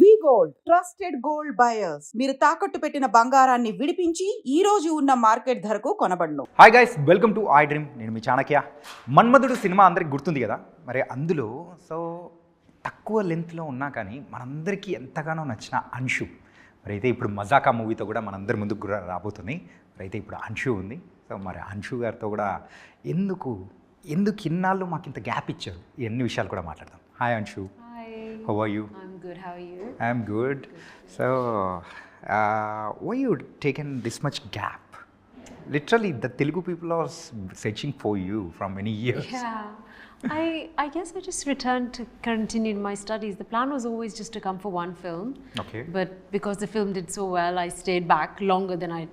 వి gold trusted gold buyers. మీరు తాకట్టు పెట్టిన బంగారాన్ని విడిపించి ఈ రోజు ఉన్న మార్కెట్ ధరకు కొనబడును. Hi guys, welcome to iDream. నేను మీ చాణక్య. మన్మధుడు సినిమా అందరికి గుర్తుంది కదా. మరి అందులో తక్కువ లెంత్లో ఉన్నా కానీ మనందరికీ ఎంతగానో నచ్చిన అంశు మరి అయితే ఇప్పుడు మజాకా మూవీతో కూడా మనందరి ముందుకు రాబోతుంది. మరి అయితే ఇప్పుడు అంశు ఉంది. మరి అంశు గారితో కూడా ఎందుకు ఇన్నాళ్ళు మాకు ఇంత గ్యాప్ ఇచ్చారు, ఎన్ని విషయాలు కూడా మాట్లాడదాం. Hi Anshu. How are you? I'm good. How are you? I'm good. So, why you taken this much gap? Literally, the Telugu people are searching for you from many years. Yeah. I guess I just returned to continue my studies. The plan was always just to come for one film. Okay. But because the film did so well, I stayed back longer than I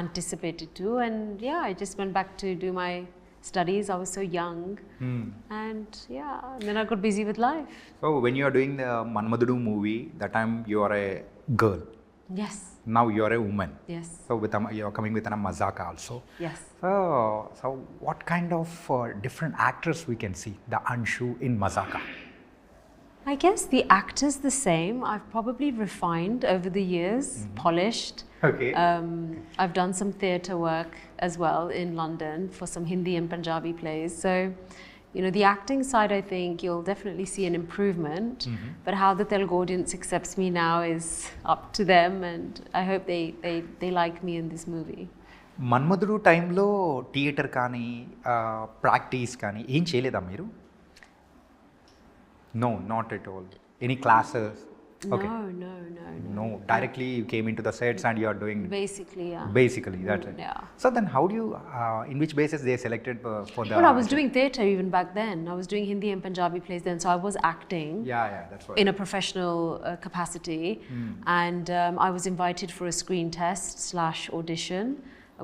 anticipated to. And yeah, I just went back to do my studies. I was so young. And then I got busy with life. So when you are doing the Manmadudu movie, that time you are a girl. Yes. Now you are a woman. Yes. So you are coming with a mazaka also. Yes. So what kind of different actors we can see the Anshu in mazaka? I guess the actor's the same. I've probably refined over the years, polished. Okay. I've done some theatre work as well in London for some Hindi and Punjabi plays. So, the acting side, I think you'll definitely see an improvement. But how the Telugu audience accepts me now is up to them, and I hope they like me in this movie. మన్మధుడు టైంలో theatre కానీ practice కానీ ఏం చేయలేదా మీరు? No, not at all. Any classes? Okay. No. Directly you came into the sets and you are doing. Basically, yeah. Basically, that's it. Yeah. So then, how do you? In which basis they selected for the? Well, I was doing theatre even back then. I was doing Hindi and Punjabi plays then, so I was acting. Yeah, that's right. In a professional capacity, and I was invited for a screen test / audition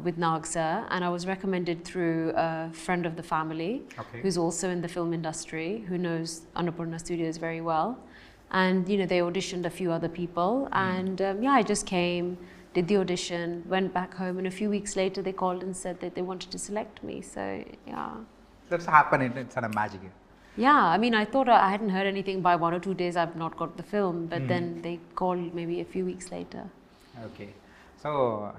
with Nag sir, and I was recommended through a friend of the family, who's also in the film industry, who knows Annapurna Studios very well. And they auditioned a few other people, and I just came, did the audition, went back home, and a few weeks later they called and said that they wanted to select me. So that's happening. It's a magic. Yeah, I mean, I thought I hadn't heard anything. By 1 or 2 days I've not got the film, but then they called maybe a few weeks later. Okay. So,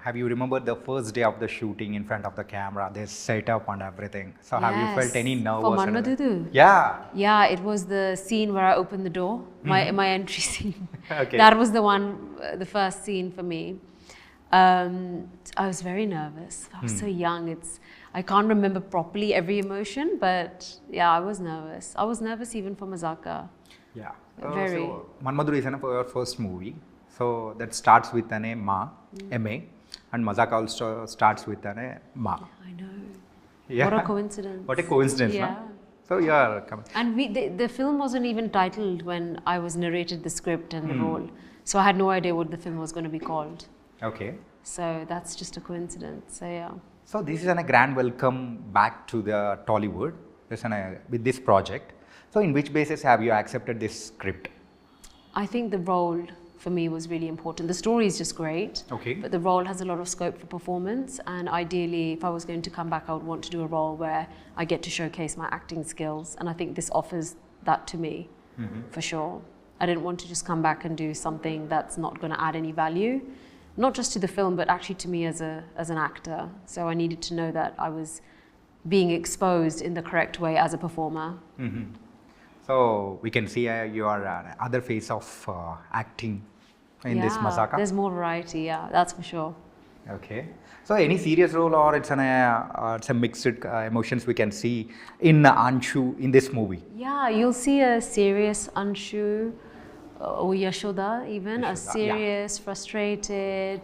have you remembered the first day of the shooting in front of the camera? There's setup and everything. So, have you felt any nervous? For Manmadudu? Yeah. Yeah, it was the scene where I opened the door, my entry scene. Okay. That was the one, the first scene for me. I was very nervous. I was so young. I can't remember properly every emotion, but yeah, I was nervous. I was nervous even for Mazaka. Yeah. Very. So, Manmadudu is your first movie. So that starts with an M.A. and Mazaka also starts with an Ma. I know. Yeah. What a coincidence. What a coincidence, Yeah. no? So you are coming. And the film wasn't even titled when I was narrated the script and the role. So I had no idea what the film was going to be called. Okay. So that's just a coincidence. So yeah. So this is a grand welcome back to the Tollywood with this project. So in which basis have you accepted this script? I think the role for me was really important. The story is just great, Okay. but the role has a lot of scope for performance, and ideally if I was going to come back I would want to do a role where I get to showcase my acting skills, and I think this offers that to me for sure. I didn't want to just come back and do something that's not going to add any value, not just to the film but actually to me as an actor. So I needed to know that I was being exposed in the correct way as a performer. So we can see your other face of acting in this Mazaka. There's more variety, that's for sure. Okay. So any serious role or it's a mixed emotions we can see in Anshu in this movie? Yeah, you'll see a serious Anshu or Yashoda even, a serious, frustrated,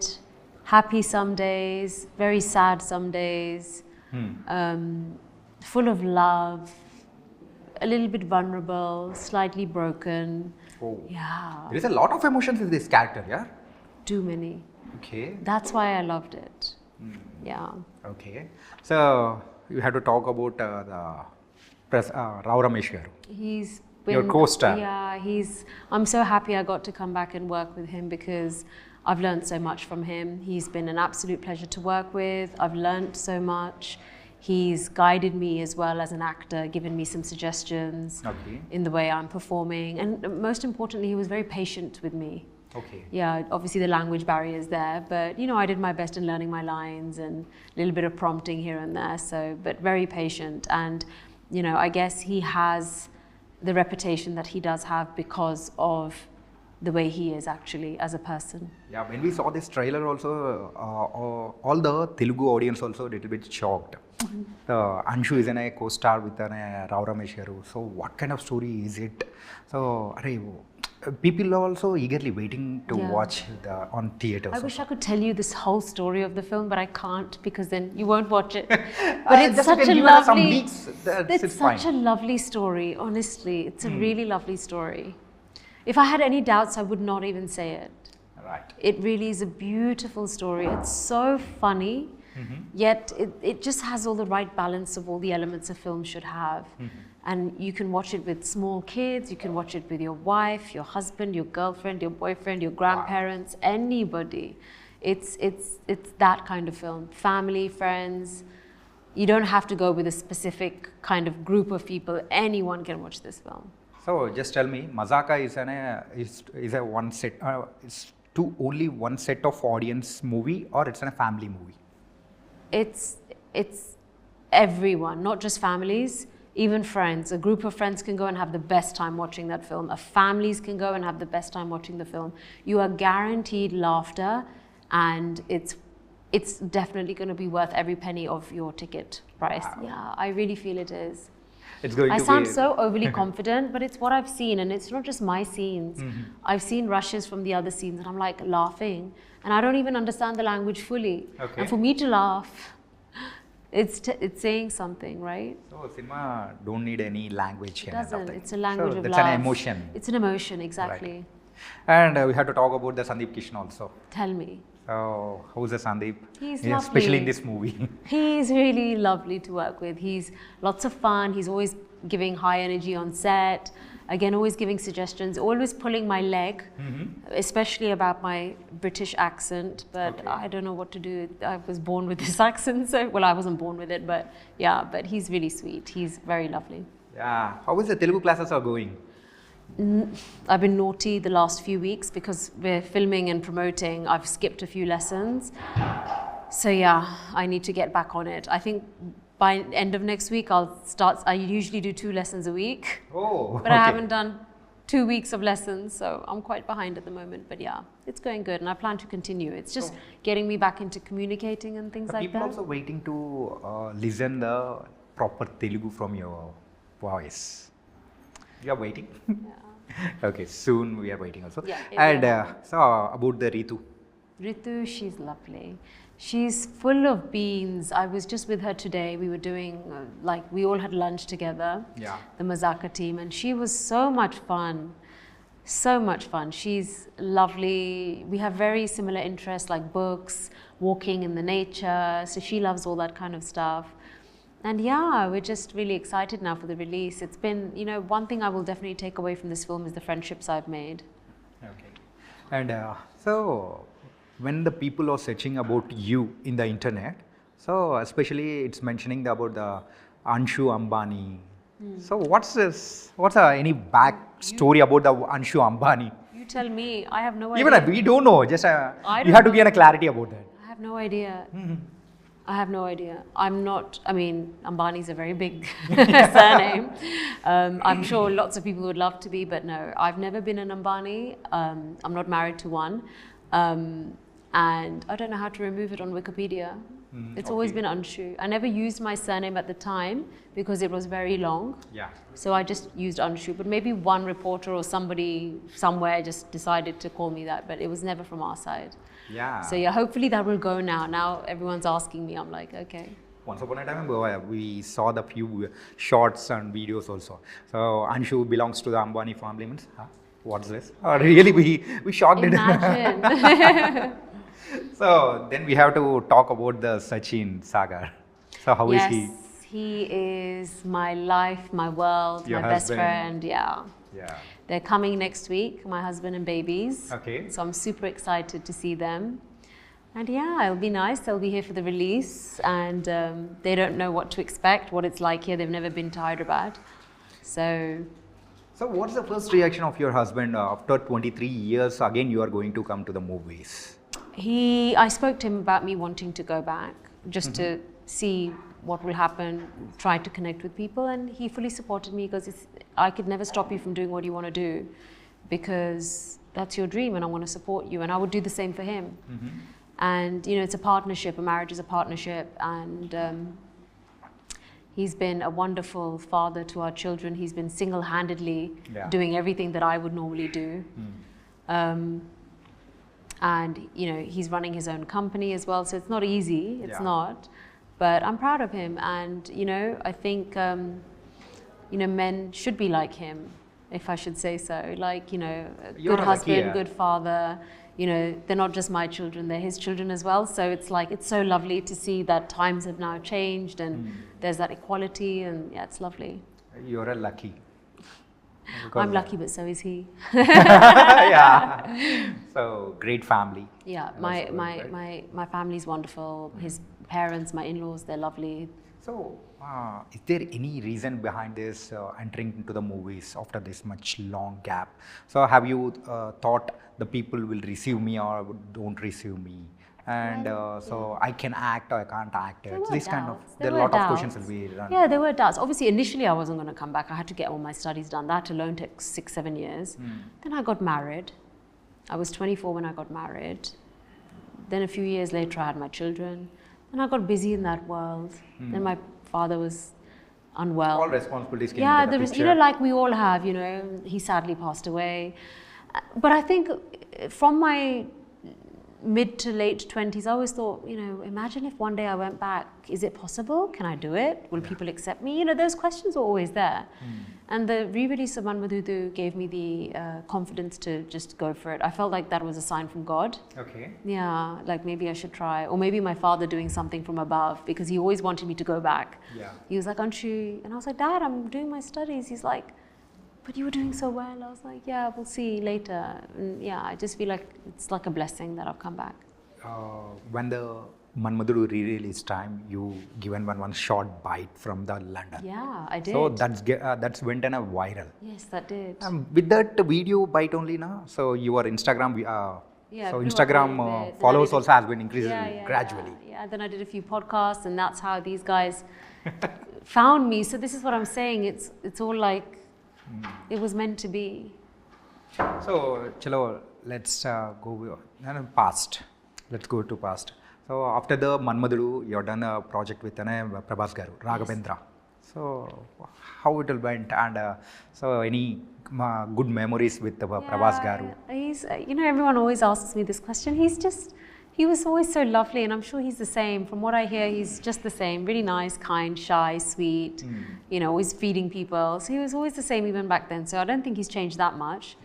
happy some days, very sad some days, full of love, a little bit vulnerable, slightly broken. Oh. Yeah. There is a lot of emotions in this character, yeah? Too many. Okay. That's why I loved it. Yeah. Okay. So you have to talk about the Rao Ramesh garu. He's been, your co-star. Yeah, I'm so happy I got to come back and work with him because I've learned so much from him. He's been an absolute pleasure to work with. I've learned so much. He's guided me as well as an actor, given me some suggestions in the way I'm performing. And most importantly, he was very patient with me. Okay. Yeah, obviously the language barrier is there, but you know, I did my best in learning my lines and a little bit of prompting here and there. So, but very patient. And, you know, I guess he has the reputation that he does have because of the way he is actually as a person. Yeah, when we saw this trailer also, all the Telugu audience also a little bit shocked. Anshu is a co-star with Rao Ramesh garu. So what kind of story is it? So people are also eagerly waiting to watch on theaters. I wish I could tell you this whole story of the film, but I can't because then you won't watch it. But it's such a lovely, it's such a lovely story. Honestly, it's a really lovely story. If I had any doubts, I would not even say it. Right. It really is a beautiful story. It's so funny, yet it just has all the right balance of all the elements a film should have. And you can watch it with small kids, you can watch it with your wife, your husband, your girlfriend, your boyfriend, your grandparents, anybody. It's that kind of film. Family, friends. You don't have to go with a specific kind of group of people. Anyone can watch this film. So just tell me, Mazaka is a one set, it's only one set of audience movie, or it's a family movie? It's everyone, not just families. Even friends, a group of friends can go and have the best time watching that film. Families can go and have the best time watching the film. You are guaranteed laughter, and it's definitely going to be worth every penny of your ticket price. Wow. Yeah, I really feel it is. It's going I sound so overly confident, but it's what I've seen, and it's not just my scenes. I've seen rushes from the other scenes, and I'm like laughing, and I don't even understand the language fully. And for me to laugh, it's saying something, right? So cinema don't need any language. It doesn't. It's a language of that's love. An emotion. It's an emotion, exactly. Right. And we have to talk about the Sandeep Kishan also. Tell me. So how's the Sandeep? He's lovely. Especially in this movie. He's really lovely to work with. He's lots of fun. He's always giving high energy on set. Again, always giving suggestions, always pulling my leg, especially about my British accent, but I don't know what to do. I was born with this accent, so, well, I wasn't born with it, but yeah, but he's really sweet. He's very lovely. Yeah. How is the Telugu classes are going? I've been naughty the last few weeks because we're filming and promoting. I've skipped a few lessons. So yeah, I need to get back on it. I think by end of next week, I usually do 2 lessons a week. Oh, but I haven't done 2 weeks of lessons, so I'm quite behind at the moment. But yeah, it's going good, and I plan to continue. It's just getting me back into communicating and things like that. People also waiting to listen the proper Telugu from your voice. You are waiting? Yeah. Okay, soon we are waiting also. Yeah, and so about the Ritu. Ritu, she's lovely. She's full of beans. I was just with her today. We were doing, we all had lunch together, the Mazaka team, and she was so much fun. So much fun. She's lovely. We have very similar interests like books, walking in the nature. So she loves all that kind of stuff. And yeah, we're just really excited now for the release. It's been, one thing I will definitely take away from this film is the friendships I've made. Okay. And so when the people are searching about you in the internet, so especially it's mentioning about the Anshu Ambani. So what's any back story about the Anshu Ambani? You tell me. I have no idea. Even we don't know. Just you have to get a clarity about that. I have no idea. I have no idea. Ambani's a very big surname. I'm sure lots of people would love to be, but no, I've never been an Ambani. I'm not married to one. And I don't know how to remove it on Wikipedia. It's always been Anshu. I never used my surname at the time because it was very long. Yeah. So I just used Anshu. But maybe one reporter or somebody somewhere just decided to call me that, but it was never from our side. Yeah. So yeah, hopefully that will go now. Now everyone's asking me. I'm like, okay. Once upon a time, we saw the few shorts and videos also. So Anshu belongs to the Ambani family. Means, what's this? Really, we shocked it. Imagine. So then we have to talk about the Sachin Sagar. So how is he? Yes, he is my life, my world, Your my husband. best friend. Yeah. Yeah. They're coming next week, my husband and babies. Okay. So I'm super excited to see them. And yeah, it'll be nice. They'll be here for the release, and they don't know what to expect, what it's like here. They've never been to Hyderabad. So what's the first reaction of your husband after 23 years? Again, you are going to come to the movies. I spoke to him about me wanting to go back, just to see what will happen, try to connect with people, and he fully supported me because I could never stop you from doing what you want to do, because that's your dream and I want to support you, and I would do the same for him. And you know, it's a partnership, a marriage is a partnership, and he's been a wonderful father to our children. He's been single-handedly doing everything that I would normally do. And you know, he's running his own company as well, so it's not easy, it's not, but I'm proud of him. And you know, I think you know, men should be like him, if I should say so, like, you know, a good husband, good father. You know, they're not just my children, they're his children as well. So it's like, it's so lovely to see that times have now changed and there's that equality, and yeah, it's lovely. You're a lucky. I'm lucky, but so is he. Yeah. So great family. Yeah, my family's wonderful. His parents, my in-laws, they're lovely. So, is there any reason behind this entering into the movies after this much long gap? So, have you thought the people will receive me or don't receive me? And so I can act or I can't act. It's this kind of, there are a lot of questions will be run. Yeah, there were doubts. Obviously, initially I wasn't going to come back. I had to get all my studies done. That alone took 6-7 years. Then I got married. I was 24 when I got married. Then a few years later I had my children. Then I got busy in that world. Then my father was unwell. All responsibilities came into the there was, you know, like we all have, you know, he sadly passed away. But I think from my mid to late 20s, I always thought, you know, imagine if one day I went back, is it possible? Can I do it? Will people accept me? You know, those questions were always there. And the re-release of Manmadudu gave me the confidence to just go for it. I felt like that was a sign from God. Okay. Yeah, like maybe I should try. Or maybe my father doing something from above, because he always wanted me to go back. Yeah. He was like, Anshu, and I was like, Dad, I'm doing my studies. He's like, but you were doing so well. I was like, yeah, we'll see later. And yeah, I just feel like it's like a blessing that I've come back. When the Manmadudu re-release time, you given one short bite from the London. Yeah, I did. So that's went in a viral. Yes, that did. With that video bite only now, so your Instagram, so Instagram followers also has been increasing gradually. Yeah, then I did a few podcasts, and that's how these guys found me. So this is what I'm saying. It's all like, it was meant to be. So, chalo, let's go past. Let's go to past. So, after the Manmadudu, you've done a project with Prabhas garu, Raghavendra. So, how it went, and so any good memories with Prabhas garu? He's, you know, everyone always asks me this question. He was always so lovely, and I'm sure he's the same. From what I hear, he's just the same. Really nice, kind, shy, sweet, you know, always feeding people. So he was always the same even back then. So I don't think he's changed that much.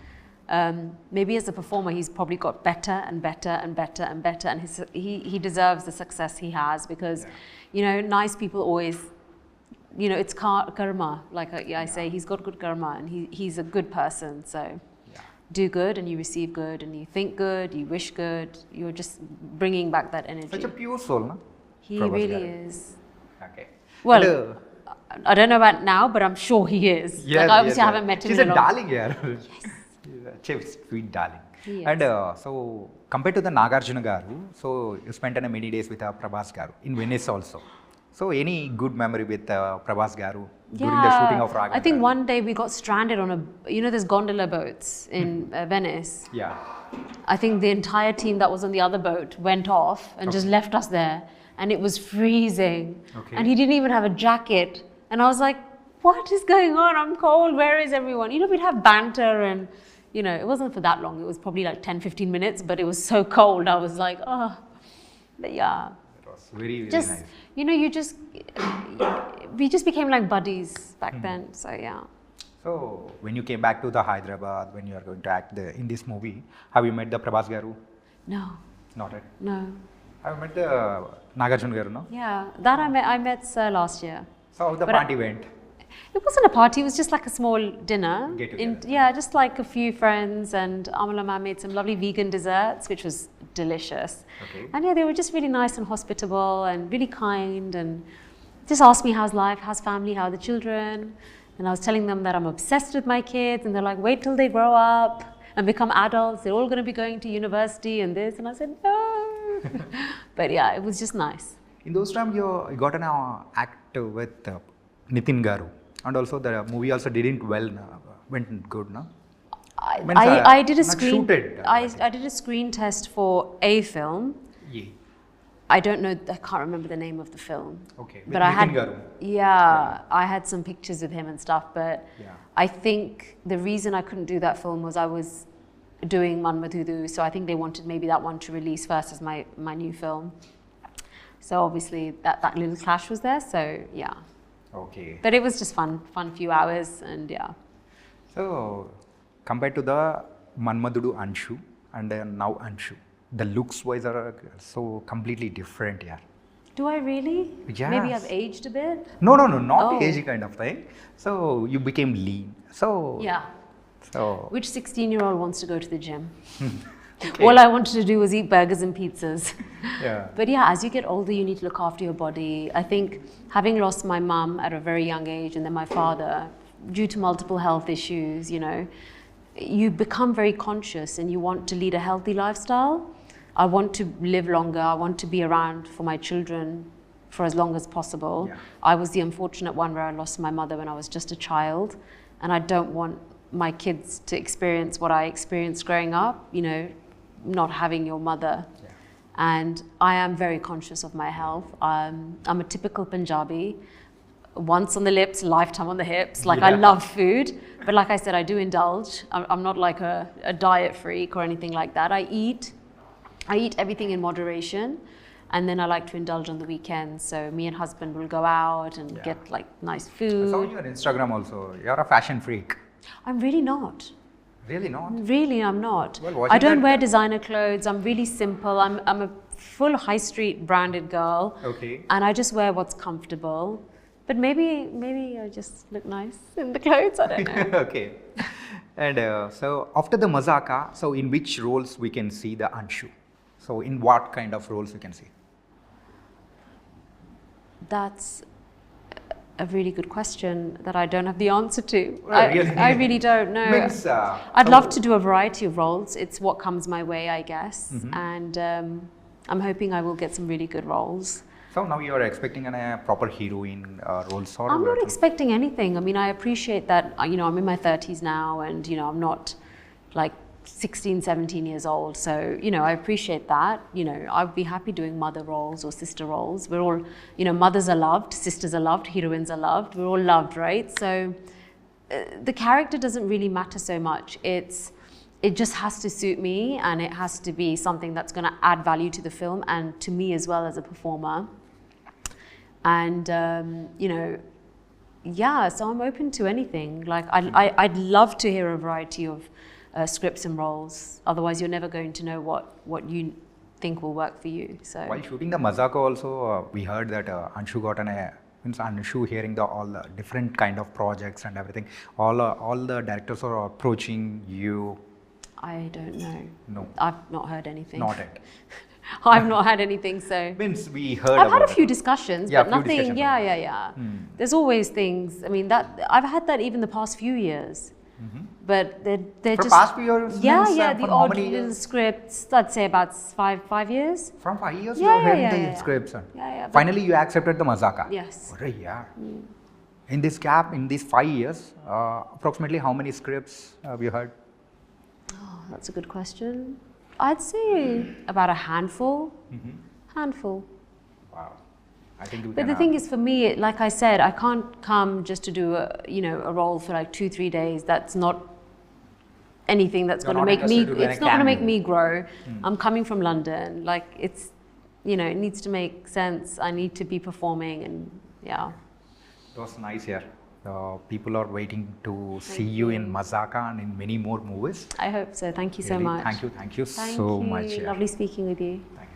Maybe as a performer, he's probably got better and better and better and better. And he deserves the success he has, because, you know, nice people always, you know, it's karma. Like I say, he's got good karma, and he's a good person. So do good and you receive good, and you think good, you wish good, you're just bringing back that energy. Such a pure soul, no? He Prabhas really is. Okay. Well, I don't know about now, but I'm sure he is. Yes, like, obviously I haven't met him She's in a darling, yes. She's a sweet darling. He is. And so, compared to the Nagarjuna garu, so you spent many days with Prabhas garu in Venice also. So, any good memory with Prabhas garu during the shooting of Raghavendra? I think one day we got stranded on there's gondola boats in Venice. Yeah. I think the entire team that was on the other boat went off and just left us there. And it was freezing. Okay. And he didn't even have a jacket. And I was like, what is going on? I'm cold. Where is everyone? You know, we'd have banter, and, you know, it wasn't for that long. It was probably like 10-15 minutes, but it was so cold. I was like, oh, but yeah. It was very nice. You know, we just became like buddies back then. So, yeah. So, when you came back to the Hyderabad, when you are going to act in this movie, have you met the Prabhas garu? No. Not yet? No. Have you met the Nagarjuna garu, no? Yeah, that I met Sir last year. So, how the party went? It wasn't a party, it was just like a small dinner. Get together. Yeah, just like a few friends, and Amala Ma made some lovely vegan desserts, which was delicious. Okay. And yeah, they were just really nice and hospitable and really kind, and just asked me how's life, how's family, how are the children. And I was telling them that I'm obsessed with my kids, and they're like, wait till they grow up and become adults. They're all going to be going to university and this. And I said, no. But yeah, it was just nice. In those times, you got an act with Nitin Garu, and also the movie also didn't went good, no? I did a not screen. shooted, I did a screen test for a film. Yeah. I don't know. I can't remember the name of the film. Okay. But I had. Nitin Garu. Yeah, I had some pictures with him and stuff. But Yeah. I think the reason I couldn't do that film was I was doing Manmadudu, so I think they wanted maybe that one to release first as my new film. So obviously that little clash was there. So yeah. Okay. But it was just fun few hours, and yeah. So, compared to the Manmadudu Anshu and now Anshu, the looks wise are so completely different, yeah. Do I really? Yes. Maybe I've aged a bit. No, not Oh. age kind of thing. So you became lean. So Yeah. So Which 16-year-old wants to go to the gym? okay. All I wanted to do was eat burgers and pizzas. Yeah. But yeah, as you get older, you need to look after your body. I think having lost my mum at a very young age, and then my father, due to multiple health issues, you become very conscious and you want to lead a healthy lifestyle. I want to live longer. I want to be around for my children for as long as possible. Yeah. I was the unfortunate one where I lost my mother when I was just a child, and I don't want my kids to experience what I experienced growing up, not having your mother. Yeah. And I am very conscious of my health. I'm a typical Punjabi, once on the lips, lifetime on the hips. Like, I Yeah. love food, but like I said, I do indulge. I'm not like a diet freak or anything like that. I eat everything in moderation, and then I like to indulge on the weekends. So me and husband will go out and Yeah. get like nice I food. saw you on Instagram also. You're a fashion freak. I'm really not. Really not? Really, I'm not. Well, I watching don't that- wear designer clothes. I'm really simple. I'm a full high street branded girl. Okay. And I just wear what's comfortable. But maybe I just look nice in the clothes. I don't know. Okay. And so after the Mazaka, so in which roles we can see the Anshu? So in what kind of roles we can see? That's a really good question that I don't have the answer to. Well, really? I really don't know. Means, I'd so- love to do a variety of roles. It's what comes my way, I guess. Mm-hmm. And I'm hoping I will get some really good roles. So now you are expecting a proper heroine roles or I'm not what? expecting anything. I mean, I appreciate that, I'm in my 30s now, and, I'm not like 16, 17 years old. So, I appreciate that. I'd be happy doing mother roles or sister roles. We're all, mothers are loved, sisters are loved, heroines are loved. We're all loved, right? So the character doesn't really matter so much. It just has to suit me, and it has to be something that's going to add value to the film and to me as well as a performer. And, yeah, so I'm open to anything. Like, I'd love to hear a variety of scripts and roles. Otherwise, you're never going to know what you think will work for you. So While shooting the Mazaka also, we heard that Anshu got means Anshu hearing all the different kind of projects and everything. All the directors are approaching you. I don't know. No. I've not heard anything. Not yet. I've not had anything, so. Means we heard I've about had a few it. discussions, Yeah, but few nothing. discussions. Yeah. There's always things. I mean, that I've had that even the past few years. But they're For just. past few years? Yeah, means, the from how odd many little years? scripts. I'd say about five years. From 5 years Yeah, you are hearing yeah, the yeah. scripts. Yeah, but- Finally you accepted the Mazaka. Yes. Arre, yeah. In this gap, in these 5 years, approximately how many scripts have you heard? Oh, that's a good question. I'd say about a handful. Handful. Wow. I think we But can, the thing is, for me, like I said, I can't come just to do a role for like 2-3 days. That's not anything that's You're going to not make me. interested to do It's any not going to make cameo. me grow. I'm coming from London. Like it's, it needs to make sense. I need to be performing, and yeah. it was nice here. People are waiting to see you in Mazaka and in many more movies. I hope so. Thank you so Really, much. Thank you Thank so you. much. Yeah. Lovely speaking with you. Thank